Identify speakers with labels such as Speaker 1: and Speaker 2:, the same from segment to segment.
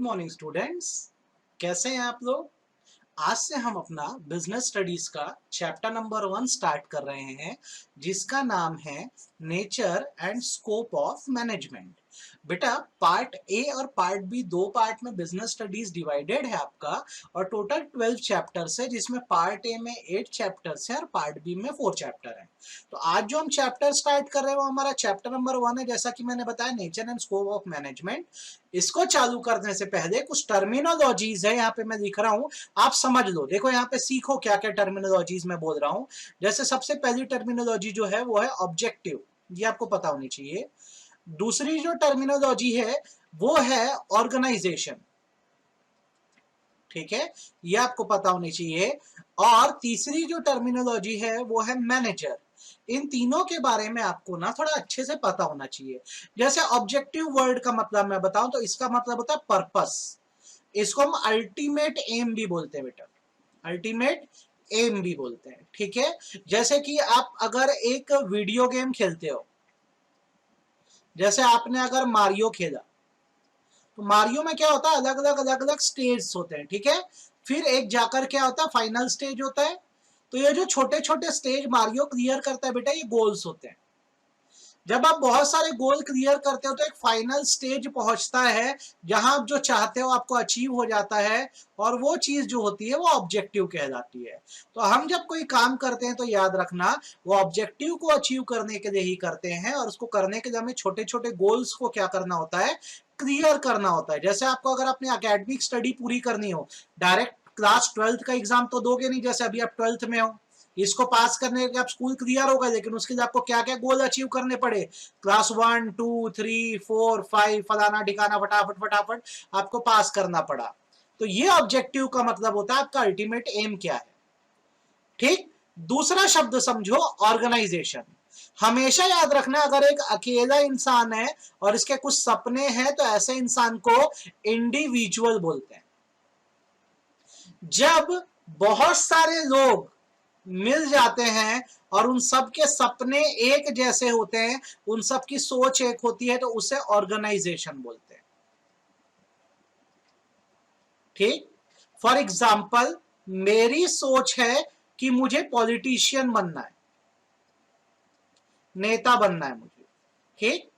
Speaker 1: Morning students. कैसे हैं आप लोग। आज से हम अपना बिजनेस स्टडीज का चैप्टर नंबर 1 स्टार्ट कर रहे हैं, जिसका नाम है nature and scope of management. बेटा, पार्ट ए और पार्ट बी, दो पार्ट में बिजनेस स्टडीज डिवाइडेड है आपका, और टोटल 12 चैप्टर्स है, जिसमें पार्ट ए में 8 चैप्टर्स है और पार्ट बी में 4 चैप्टर है। तो आज जो हम चैप्टर स्टार्ट कर रहे हैं वो हमारा चैप्टर नंबर 1 है, जैसा कि मैंने बताया, nature and scope of management. इसको चालू करने से पहले कुछ टर्मिनोलॉजीज है यहाँ पे मैं लिख रहा हूं, आप समझ लो। देखो यहाँ पे सीखो क्या क्या टर्मिनोलॉजीज मैं बोल रहा हूं। जैसे सबसे पहली टर्मिनोलॉजी जो है वो है ऑब्जेक्टिव, ये आपको पता होनी चाहिए। दूसरी जो टर्मिनोलॉजी है वो है ऑर्गेनाइजेशन, ठीक है, ये आपको पता होनी चाहिए। और तीसरी जो टर्मिनोलॉजी है वो है मैनेजर। इन तीनों के बारे में आपको ना थोड़ा अच्छे से पता होना चाहिए। जैसे ऑब्जेक्टिव वर्ड का मतलब मैं बताऊं तो इसका मतलब होता है पर्पस। इसको हम अल्टीमेट एम भी बोलते हैं बेटा, अल्टीमेट एम भी बोलते हैं, ठीक है। जैसे कि आप अगर एक वीडियो गेम खेलते हो, जैसे आपने अगर मारियो खेला, तो मारियो में क्या होता है, अलग अलग स्टेज होते हैं, ठीक है। फिर एक जाकर क्या होता है, फाइनल स्टेज होता है। तो ये जो छोटे छोटे स्टेज मारियो क्लियर करता है बेटा, ये गोल्स होते हैं। जब आप बहुत सारे गोल क्लियर करते हो तो एक फाइनल स्टेज पहुंचता है, जहां आप जो चाहते हो आपको अचीव हो जाता है, और वो चीज जो होती है वो ऑब्जेक्टिव कहलाती है। तो हम जब कोई काम करते हैं तो याद रखना, वो ऑब्जेक्टिव को अचीव करने के लिए ही करते हैं, और उसको करने के लिए हमें छोटे छोटे गोल्स को क्या करना होता है, क्लियर करना होता है। जैसे आपको अगर अपनी अकेडमिक स्टडी पूरी करनी हो, डायरेक्ट क्लास 12th का एग्जाम तो दोगे नहीं, जैसे अभी आप 12th में हो। इसको पास करने के आप स्कूल क्लियर हो गए, लेकिन उसके लिए आपको क्या क्या गोल अचीव करने पड़े, क्लास 1 2 3 4 5 फलाना ठिकाना फटाफट फटाफट आपको पास करना पड़ा। तो ये ऑब्जेक्टिव का मतलब होता है आपका अल्टीमेट एम क्या है, ठीक। दूसरा शब्द समझो, ऑर्गेनाइजेशन। हमेशा याद रखना, अगर एक अकेला इंसान है और इसके कुछ सपने हैं तो ऐसे इंसान को इंडिविजुअल बोलते हैं। जब बहुत सारे लोग मिल जाते हैं और उन सब के सपने एक जैसे होते हैं, उन सब की सोच एक होती है, तो उसे ऑर्गेनाइजेशन बोलते हैं, ठीक। फॉर एग्जाम्पल, मेरी सोच है कि मुझे पॉलिटिशियन बनना है, नेता बनना है मुझे, ठीक।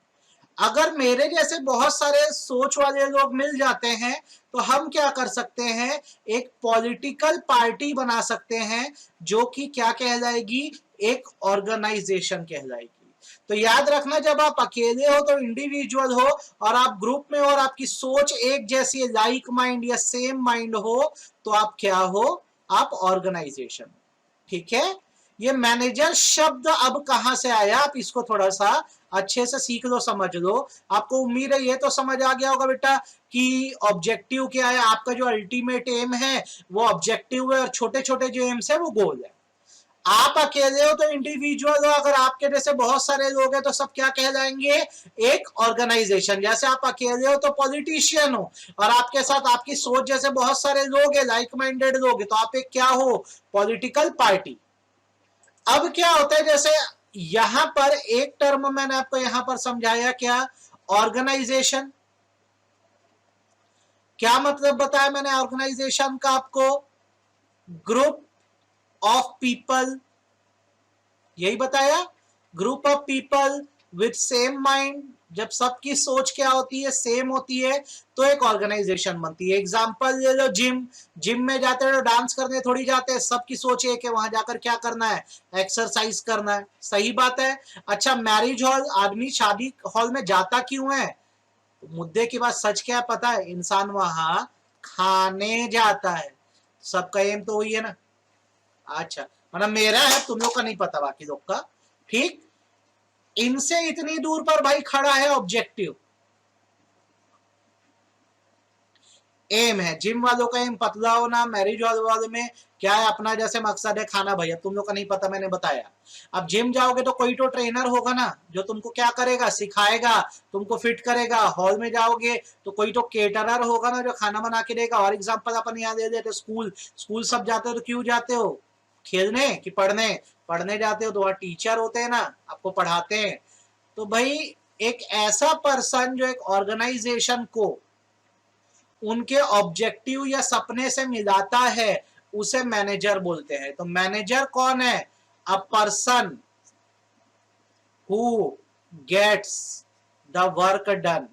Speaker 1: अगर मेरे जैसे बहुत सारे सोच वाले लोग मिल जाते हैं तो हम क्या कर सकते हैं, एक पॉलिटिकल पार्टी बना सकते हैं, जो कि क्या कहलाएगी, एक ऑर्गेनाइजेशन कहलाएगी। तो याद रखना, जब आप अकेले हो तो इंडिविजुअल हो, और आप ग्रुप में हो और आपकी सोच एक जैसी है, लाइक माइंड या सेम माइंड हो, तो आप क्या हो, आप ऑर्गेनाइजेशन, ठीक है। ये मैनेजर शब्द अब कहां से आया, आप इसको थोड़ा सा अच्छे से सीख लो, समझ लो। आपको उम्मीद है ये तो समझ आ गया होगा बेटा कि ऑब्जेक्टिव क्या है, आपका जो अल्टीमेट एम है वो ऑब्जेक्टिव है, और छोटे छोटे जो एम्स है वो गोल है। आप अकेले हो तो इंडिविजुअल हो, अगर आपके जैसे बहुत सारे लोग हैं तो सब क्या कहलाएंगे, एक ऑर्गेनाइजेशन। जैसे आप अकेले हो तो पॉलिटिशियन हो, और आपके साथ आपकी सोच जैसे बहुत सारे लोग हैं, लाइक माइंडेड लोग हैं, तो आप एक क्या हो, पॉलिटिकल पार्टी। अब क्या होता है, जैसे यहां पर एक टर्म मैंने आपको यहां पर समझाया, क्या, ऑर्गेनाइजेशन। क्या मतलब बताया मैंने ऑर्गेनाइजेशन का आपको, ग्रुप ऑफ पीपल, यही बताया, group of people with same mind. जब सबकी सोच क्या होती है, सेम होती है, तो एक ऑर्गेनाइजेशन बनती है। एग्जांपल ले लो, जिम। जिम में जाते हैं तो डांस करने थोड़ी जाते हैं, सबकी सोच एक है, वहां जाकर क्या करना है, एक्सरसाइज करना है, सही बात है। अच्छा, मैरिज हॉल, आदमी शादी हॉल में जाता क्यों है, तो मुद्दे की बात सच क्या पता है, इंसान वहां खाने जाता है। सबका एम तो वही है ना। अच्छा, मतलब मेरा है, तुम लोग का नहीं पता, बाकी लोग का, ठीक। इनसे इतनी दूर पर भाई खड़ा है ऑब्जेक्टिव, एम है। जिम वालों का एम पतला होना, मैरिज हॉल वालों में क्या है, अपना जैसे मकसद है खाना, भैया तुम लोग का नहीं पता, मैंने बताया। अब जिम जाओगे तो कोई तो ट्रेनर होगा ना, जो तुमको क्या करेगा, सिखाएगा, तुमको फिट करेगा। हॉल में जाओगे तो कोई तो केटरर होगा ना, जो खाना बना के देगा। और एग्जाम्पल अपन यहाँ दे देते, स्कूल। स्कूल सब जाते हो तो क्यों जाते हो, खेलने कि पढ़ने, पढ़ने जाते हो तो वहां टीचर होते हैं ना, आपको पढ़ाते हैं। तो भाई एक ऐसा पर्सन जो एक ऑर्गेनाइजेशन को उनके ऑब्जेक्टिव या सपने से मिलाता है उसे मैनेजर बोलते हैं। तो मैनेजर कौन है? A person who gets the work done,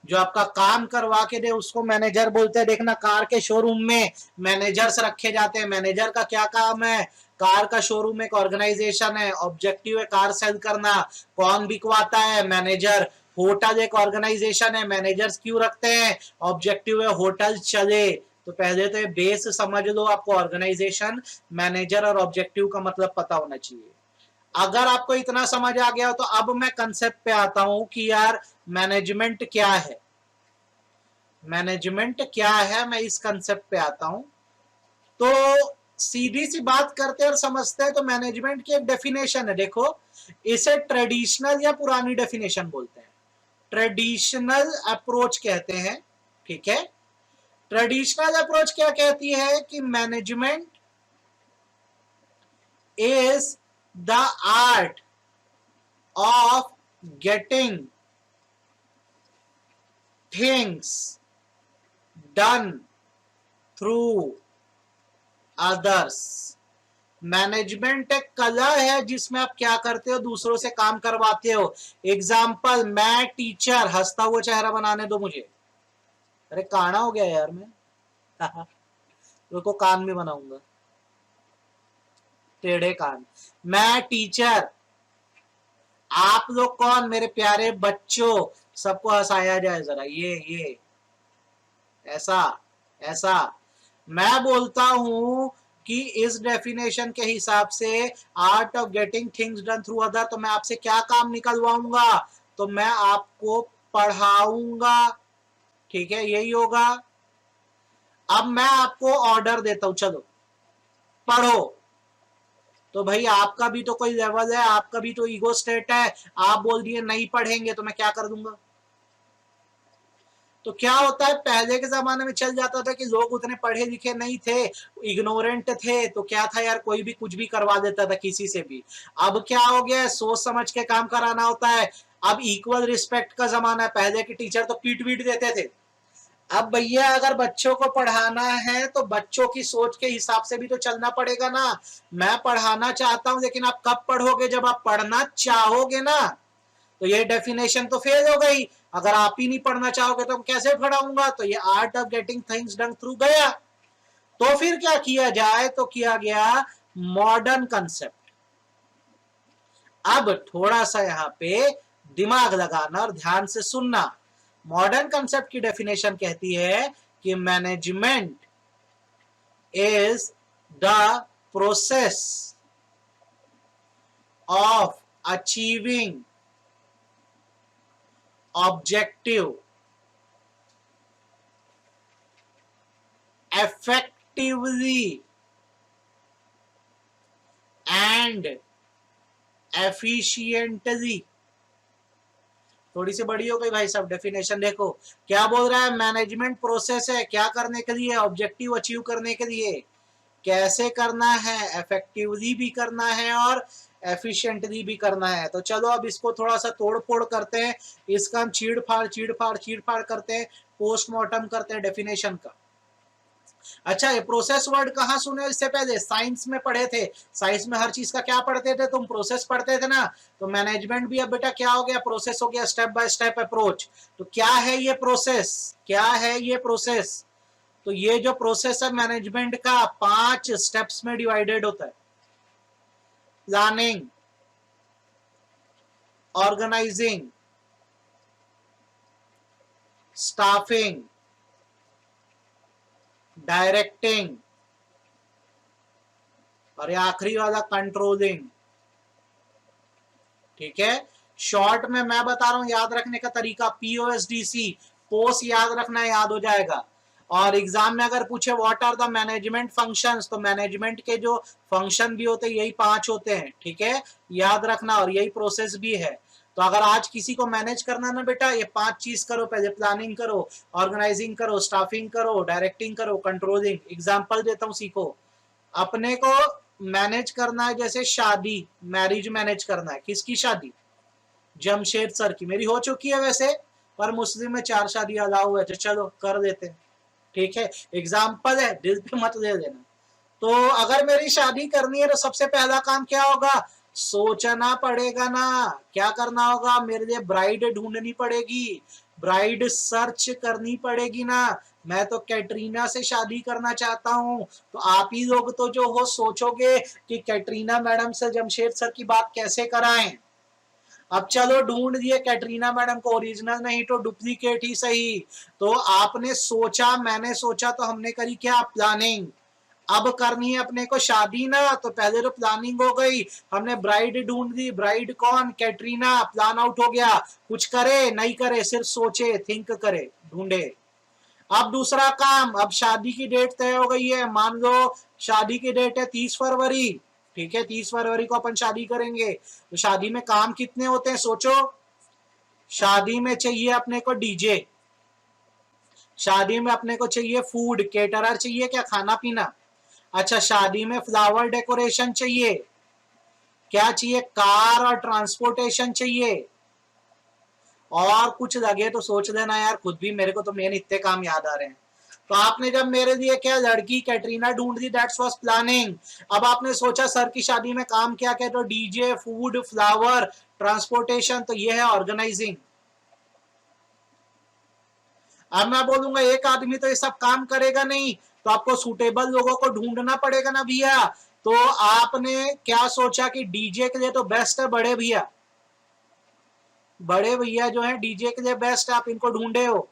Speaker 1: जो आपका काम करवा के दे उसको मैनेजर बोलते हैं। देखना कार के शोरूम में मैनेजर्स रखे जाते हैं। मैनेजर का क्या काम है? कार का शोरूम एक ऑर्गेनाइजेशन है, ऑब्जेक्टिव है कार सेल करना। कौन बिकवाता है? मैनेजर। होटल एक ऑर्गेनाइजेशन है, मैनेजर्स क्यों रखते हैं? ऑब्जेक्टिव है होटल चले। तो पहले तो ये बेस समझ लो, आपको ऑर्गेनाइजेशन, मैनेजर और ऑब्जेक्टिव का मतलब पता होना चाहिए। अगर आपको इतना समझ आ गया तो अब मैं कंसेप्ट पे आता हूं कि यार मैनेजमेंट क्या है। मैनेजमेंट क्या है, मैं इस कंसेप्ट पे आता हूं। तो सीधी सी बात करते और समझते हैं तो मैनेजमेंट की एक डेफिनेशन है। देखो, इसे ट्रेडिशनल या पुरानी डेफिनेशन बोलते हैं। ट्रेडिशनल अप्रोच कहते हैं, ठीक है। ट्रेडिशनल अप्रोच क्या कहती है कि management is the art of getting things done through others। Management एक कला है जिसमें आप क्या करते हो? दूसरों से काम करवाते हो। एग्जाम्पल, मैं टीचर, हंसता हुआ चेहरा बनाने दो मुझे। अरे काना हो गया यार मैं रुको, कान भी बनाऊंगा, टेढ़े कान। मैं टीचर, आप लोग कौन? मेरे प्यारे बच्चों। सबको हंसाया जाए जरा, ये ऐसा ऐसा। मैं बोलता हूं कि इस डेफिनेशन के हिसाब से art of getting things done through other, तो मैं आपसे क्या काम निकलवाऊंगा? तो मैं आपको पढ़ाऊंगा, ठीक है, यही होगा। अब मैं आपको ऑर्डर देता हूं, चलो पढ़ो। तो भाई आपका भी तो कोई लेवल है, आपका भी तो ईगो स्टेट है। आप बोल दिए नहीं पढ़ेंगे तो मैं क्या कर दूंगा? तो क्या होता है, पहले के जमाने में चल जाता था कि लोग उतने पढ़े लिखे नहीं थे, इग्नोरेंट थे, तो क्या था यार, कोई भी कुछ भी करवा देता था किसी से भी। अब क्या हो गया है, सोच समझ के काम कराना होता है। अब इक्वल रिस्पेक्ट का जमाना है। पहले के टीचर तो पीट वीट देते थे। अब भैया अगर बच्चों को पढ़ाना है तो बच्चों की सोच के हिसाब से भी तो चलना पड़ेगा ना। मैं पढ़ाना चाहता हूं, लेकिन आप कब पढ़ोगे? जब आप पढ़ना चाहोगे ना। तो ये डेफिनेशन तो फेल हो गई। अगर आप ही नहीं पढ़ना चाहोगे तो कैसे पढ़ाऊंगा? तो ये art of getting things done through गया। तो फिर क्या किया जाए? तो किया गया मॉडर्न कंसेप्ट। अब थोड़ा सा यहां पे दिमाग लगाना और ध्यान से सुनना। मॉडर्न कंसेप्ट की डेफिनेशन कहती है कि management is the process of achieving objective, effectively and efficiently। थोड़ी सी बड़ी हो गई भाई साहब डेफिनेशन। देखो क्या बोल रहा है, मैनेजमेंट प्रोसेस है क्या करने के लिए? ऑब्जेक्टिव अचीव करने के लिए। कैसे करना है? इफेक्टिवली भी करना है और एफिशिएंटली भी करना है। तो चलो अब इसको थोड़ा सा तोड़ फोड़ करते हैं, इसका हम चीड़ फाड़ करते हैं, पोस्टमार्टम करते हैं डेफिनेशन का। अच्छा, ये प्रोसेस वर्ड कहाँ सुने इससे पहले? साइंस में पढ़े थे। साइंस में हर चीज का क्या पढ़ते थे तुम? प्रोसेस पढ़ते थे ना। तो मैनेजमेंट भी अब बेटा क्या हो गया? प्रोसेस हो गया, स्टेप बाय स्टेप अप्रोच। तो क्या है ये प्रोसेस? क्या है ये प्रोसेस? तो ये जो प्रोसेस है मैनेजमेंट का 5 स्टेप्स में डिवाइडेड होता है। प्लानिंग, ऑर्गेनाइजिंग, स्टाफिंग, डायरेक्टिंग और ये आखिरी वाला कंट्रोलिंग। ठीक है, शॉर्ट में मैं बता रहा हूं याद रखने का तरीका, POSDC, पोस्ट याद रखना, याद हो जाएगा। और एग्जाम में अगर पूछे what are the management functions, तो मैनेजमेंट के जो फंक्शन भी होते हैं यही 5 होते हैं। ठीक है, याद रखना, और यही प्रोसेस भी है। तो अगर आज किसी को मैनेज करना ना बेटा, ये 5 चीज करो पहले। प्लानिंग करो, ऑर्गेनाइजिंग करो, स्टाफिंग करो, डायरेक्टिंग करो, कंट्रोलिंग। एग्जाम्पल देता हूं, सीखो। अपने को मैनेज करना है, जैसे शादी, मैरिज मैनेज करना है। किसकी शादी? जमशेद सर की। मेरी हो चुकी है वैसे, पर मुस्लिम में 4 शादी अलाउ है, तो चलो कर देते हैं, ठीक है, एग्जाम्पल है, दिल पे मत ले देना। तो अगर मेरी शादी करनी है तो सबसे पहला काम क्या होगा, सोचना पड़ेगा ना, क्या करना होगा, मेरे लिए ब्राइड ढूंढनी पड़ेगी, ब्राइड सर्च करनी पड़ेगी ना। मैं तो कैटरीना से शादी करना चाहता हूं, तो आप ही लोग तो जो हो सोचोगे कि कैटरीना मैडम से जमशेद सर की बात कैसे कराएं। अब चलो ढूंढ दिए कैटरीना मैडम को, ओरिजिनल नहीं तो डुप्लीकेट ही सही। तो आपने सोचा, मैंने सोचा, तो हमने करी क्या, प्लानिंग। अब करनी है अपने को शादी ना, तो पहले तो प्लानिंग हो गई, हमने ब्राइड ढूंढ दी, ब्राइड कौन, कैटरीना, प्लान आउट हो गया, कुछ करे नहीं करे, सिर्फ सोचे, थिंक करे, ढूंढे। अब दूसरा काम, अब शादी की डेट तय हो गई है, मान लो शादी की डेट है 30 फरवरी, ठीक है, 30 फरवरी को अपन शादी करेंगे। तो शादी में काम कितने होते हैं सोचो, शादी में चाहिए अपने को डीजे, शादी में अपने को चाहिए फूड, केटरर चाहिए क्या, खाना पीना। अच्छा, शादी में फ्लावर डेकोरेशन चाहिए, क्या चाहिए, कार और ट्रांसपोर्टेशन चाहिए, और कुछ लगे तो सोच लेना यार खुद भी, मेरे को तो मेन इतने काम याद आ रहे हैं। तो आपने जब मेरे लिए क्या लड़की कैटरीना ढूंढ दी, दैट्स वाज प्लानिंग। अब आपने सोचा सर की शादी में काम क्या क्या, तो डीजे, फूड, फ्लावर, ट्रांसपोर्टेशन, तो ये है ऑर्गेनाइजिंग। अब मैं बोलूंगा एक आदमी तो ये सब काम करेगा नहीं, तो आपको सूटेबल लोगों को ढूंढना पड़ेगा ना भैया। तो आपने क्या सोचा कि डीजे के लिए तो बेस्ट है बड़े भैया, बड़े भैया जो है डीजे के लिए बेस्ट है, आप इनको ढूंढे हो।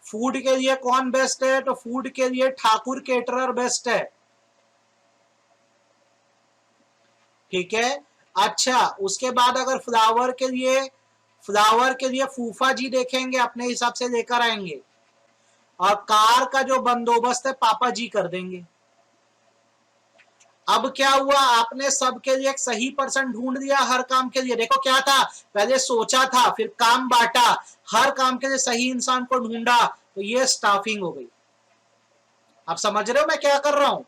Speaker 1: फूड के लिए कौन बेस्ट है, तो फूड के लिए ठाकुर केटरर बेस्ट है, ठीक है। अच्छा, उसके बाद अगर फ्लावर के लिए, फ्लावर के लिए फूफा जी देखेंगे, अपने हिसाब से लेकर आएंगे, और कार का जो बंदोबस्त है पापा जी कर देंगे। अब क्या हुआ, आपने सबके लिए एक सही पर्सन ढूंढ दिया हर काम के लिए। देखो क्या था, पहले सोचा था, फिर काम बांटा, हर काम के लिए सही इंसान को ढूंढा, तो ये स्टाफिंग हो गई। आप समझ रहे हो मैं क्या कर रहा हूं,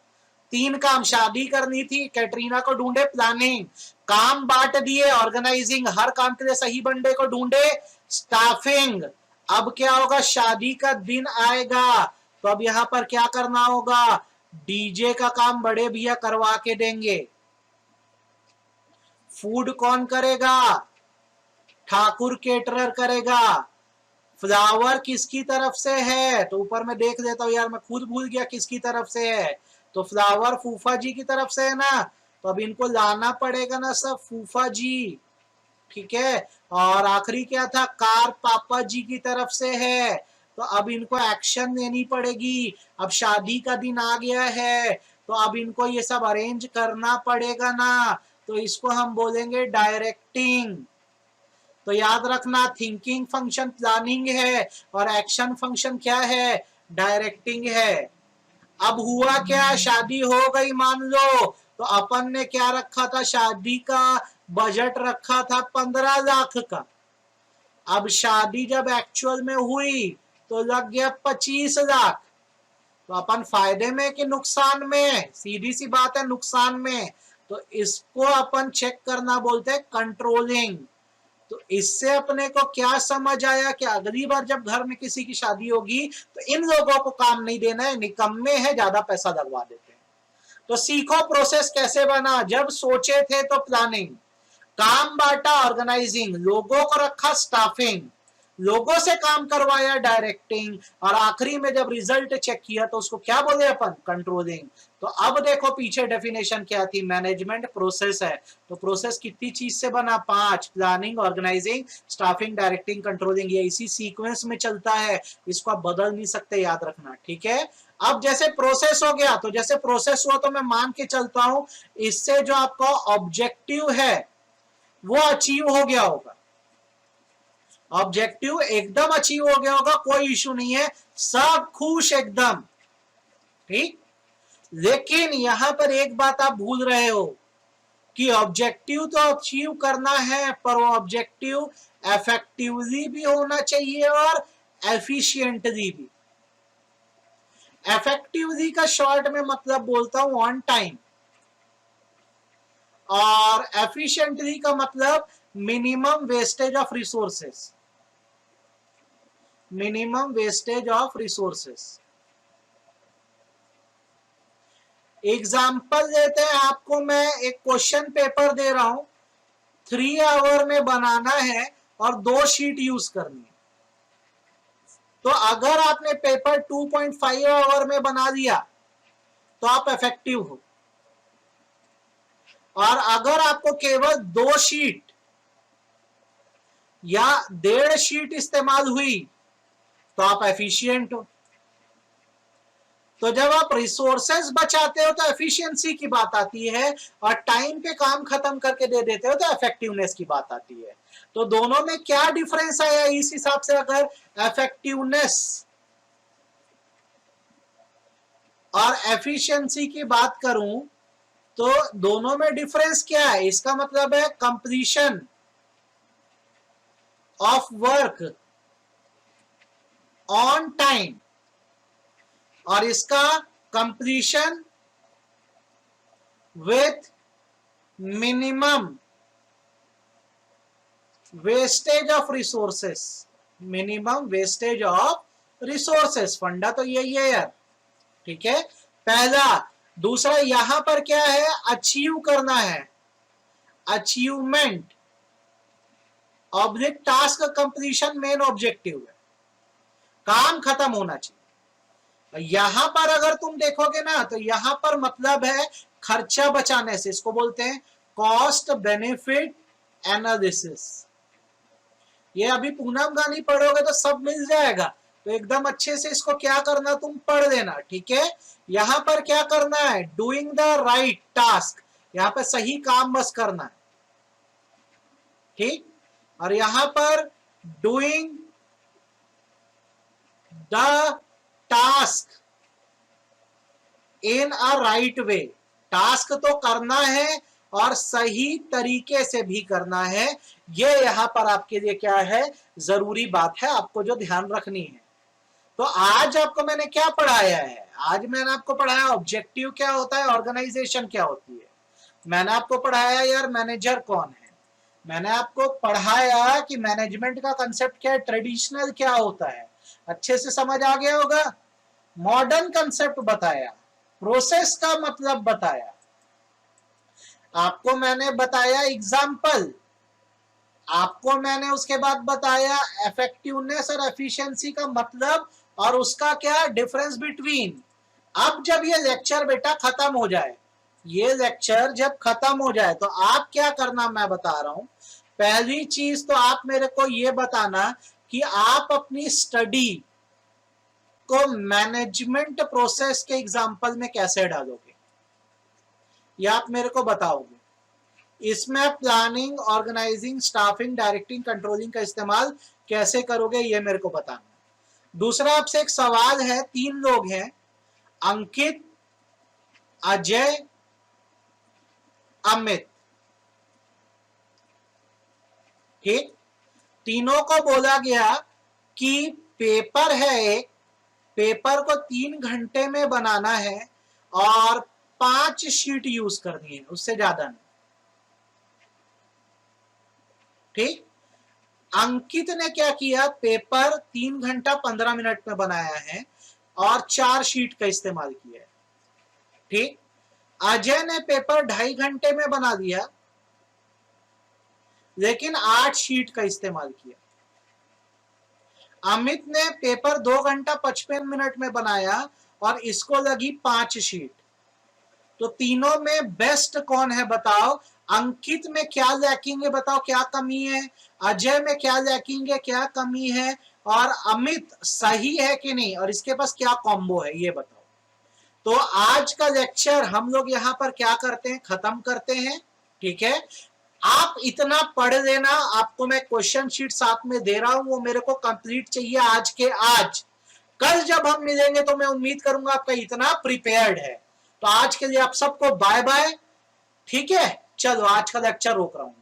Speaker 1: 3 काम, शादी करनी थी, कैटरीना को ढूंढे, प्लानिंग, काम बांट दिए, ऑर्गेनाइजिंग, हर काम के लिए सही बंदे को ढूंढे, स्टाफिंग। अब क्या होगा, शादी का दिन आएगा, तो अब यहां पर क्या करना होगा, डीजे का काम बड़े भैया करवा के देंगे, फूड कौन करेगा, ठाकुर केटरर करेगा, फ्लावर किसकी तरफ से है, तो ऊपर में देख लेता हूं यार, मैं खुद भूल गया किसकी तरफ से है, तो फ्लावर फूफा जी की तरफ से है ना, तो अब इनको लाना पड़ेगा ना सब फूफा जी, ठीक है। और आखिरी क्या था, कार पापा जी की तरफ से है, तो अब इनको एक्शन लेनी पड़ेगी। अब शादी का दिन आ गया है, तो अब इनको ये सब अरेंज करना पड़ेगा ना, तो इसको हम बोलेंगे डायरेक्टिंग। तो याद रखना, थिंकिंग फंक्शन प्लानिंग है, और एक्शन फंक्शन क्या है, डायरेक्टिंग है। अब हुआ क्या, शादी हो गई मान लो, तो अपन ने क्या रखा था, शादी का बजट रखा था 15 लाख का। अब शादी जब एक्चुअल में हुई तो लग गया 25 लाख। तो अपन फायदे में कि नुकसान में, सीधी सी बात है नुकसान में। तो इसको अपन चेक करना बोलते हैं कंट्रोलिंग। तो इससे अपने को क्या समझ आया कि अगली बार जब घर में किसी की शादी होगी तो इन लोगों को काम नहीं देना है, निकम्मे है, ज्यादा पैसा लगवा देते हैं। तो सीखो प्रोसेस कैसे बना, जब सोचे थे तो प्लानिंग, काम बांटा ऑर्गेनाइजिंग, लोगों को रखा स्टाफिंग, लोगों से काम करवाया डायरेक्टिंग, और आखिरी में जब रिजल्ट चेक किया तो उसको क्या बोले अपन, कंट्रोलिंग। तो अब देखो पीछे डेफिनेशन क्या थी, मैनेजमेंट प्रोसेस है, तो प्रोसेस कितनी चीज से बना, 5, planning, organising, staffing, directing, controlling, ये इसी सीक्वेंस में चलता है, इसको आप बदल नहीं सकते, याद रखना, ठीक है। अब जैसे प्रोसेस हो गया, तो जैसे प्रोसेस हुआ तो मैं मान के चलता हूं इससे जो आपका ऑब्जेक्टिव है वो अचीव हो गया होगा, ऑब्जेक्टिव एकदम अचीव हो गया होगा, कोई इशू नहीं है, सब खुश एकदम, ठीक। लेकिन यहां पर एक बात आप भूल रहे हो कि ऑब्जेक्टिव तो अचीव करना है, पर वो ऑब्जेक्टिव इफेक्टिवली भी होना चाहिए और एफिशिएंटली भी। इफेक्टिवली का शॉर्ट में मतलब बोलता हूं ऑन टाइम, और एफिशिएंटली का मतलब minimum wastage of resources. Minimum wastage of resources. Example देते हैं आपको, मैं एक क्वेश्चन पेपर दे रहा हूं, 3 आवर में बनाना है और 2 शीट यूज करनी है। तो अगर आपने पेपर 2.5 आवर में बना दिया तो आप इफेक्टिव हो, और अगर आपको केवल 2 शीट या 1.5 शीट इस्तेमाल हुई तो आप एफिशिएंट हो। तो जब आप रिसोर्सेज बचाते हो तो एफिशिएंसी की बात आती है, और टाइम पे काम खत्म करके दे देते हो तो इफेक्टिवनेस की बात आती है। तो दोनों में क्या डिफरेंस आया, इस हिसाब से अगर इफेक्टिवनेस और एफिशिएंसी की बात करूं तो दोनों में डिफरेंस क्या है, इसका मतलब है completion of work on time, और इसका completion with minimum wastage of resources. Minimum wastage of resources, फंडा तो यही है यार, ठीक है, पहला। दूसरा यहां पर क्या है, अचीव करना है, achievement object task completion main objective है, काम खत्म होना चाहिए। यहां पर अगर तुम देखोगे ना तो यहां पर मतलब है खर्चा बचाने से, इसको बोलते हैं कॉस्ट बेनिफिट एनालिसिस। ये अभी पूनम गानी पढ़ोगे तो सब मिल जाएगा, तो एकदम अच्छे से इसको क्या करना तुम पढ़ लेना, ठीक है। यहां पर क्या करना है, डूइंग द राइट टास्क, यहां पर सही काम बस करना है, ठीक। और यहां पर doing the task in a right way, task तो करना है और सही तरीके से भी करना है। ये यहां पर आपके लिए क्या है, जरूरी बात है, आपको जो ध्यान रखनी है। तो आज आपको मैंने क्या पढ़ाया है, आज मैंने आपको पढ़ाया ऑब्जेक्टिव क्या होता है, ऑर्गेनाइजेशन क्या होती है, मैंने आपको पढ़ाया यार मैनेजर कौन है, मैंने आपको पढ़ाया कि मैनेजमेंट का कंसेप्ट क्या है, ट्रेडिशनल क्या होता है, अच्छे से समझ आ गया होगा। मॉडर्न कंसेप्ट बताया, प्रोसेस का मतलब बताया, आपको मैंने बताया एग्जाम्पल, आपको मैंने उसके बाद बताया इफेक्टिवनेस और एफिशिएंसी का मतलब और उसका क्या डिफरेंस बिटवीन। अब जब ये लेक्चर बेटा खत्म हो जाए, ये लेक्चर जब खत्म हो जाए तो आप क्या करना मैं बता रहा हूं। पहली चीज तो आप मेरे को ये बताना कि आप अपनी स्टडी को मैनेजमेंट प्रोसेस के एग्जांपल में कैसे डालोगे, ये आप मेरे को बताओगे। इसमें planning, organising, staffing, directing, controlling का इस्तेमाल कैसे करोगे, ये मेरे को बताना। दूसरा आपसे एक सवाल है, 3 लोग हैं, अंकित, अजय, अमित, ठीक। तीनों को बोला गया कि पेपर है एक, पेपर को 3 घंटे में बनाना है और 5 शीट यूज करनी है, उससे ज्यादा नहीं, ठीक। अंकित ने क्या किया, पेपर 3 घंटा 15 मिनट में बनाया है और 4 शीट का इस्तेमाल किया है, ठीक। अजय ने पेपर 2.5 घंटे में बना दिया लेकिन 8 शीट का इस्तेमाल किया। अमित ने पेपर 2 घंटा 55 मिनट में बनाया और इसको लगी 5 शीट। तो तीनों में बेस्ट कौन है बताओ। अंकित में क्या लैकिंग है बताओ, क्या कमी है, अजय में क्या लैकिंग है, क्या कमी है, और अमित सही है कि नहीं, और इसके पास क्या कॉम्बो है ये बताओ। तो आज का लेक्चर हम लोग यहां पर क्या करते हैं, खत्म करते हैं, ठीक है। आप इतना पढ़ लेना, आपको मैं क्वेश्चन शीट साथ में दे रहा हूं, वो मेरे को कंप्लीट चाहिए आज के आज। कल जब हम मिलेंगे तो मैं उम्मीद करूंगा आपका इतना प्रिपेयर्ड है। तो आज के लिए आप सबको बाय बाय, ठीक है। चलो आज का लेक्चर रोक रहा हूं।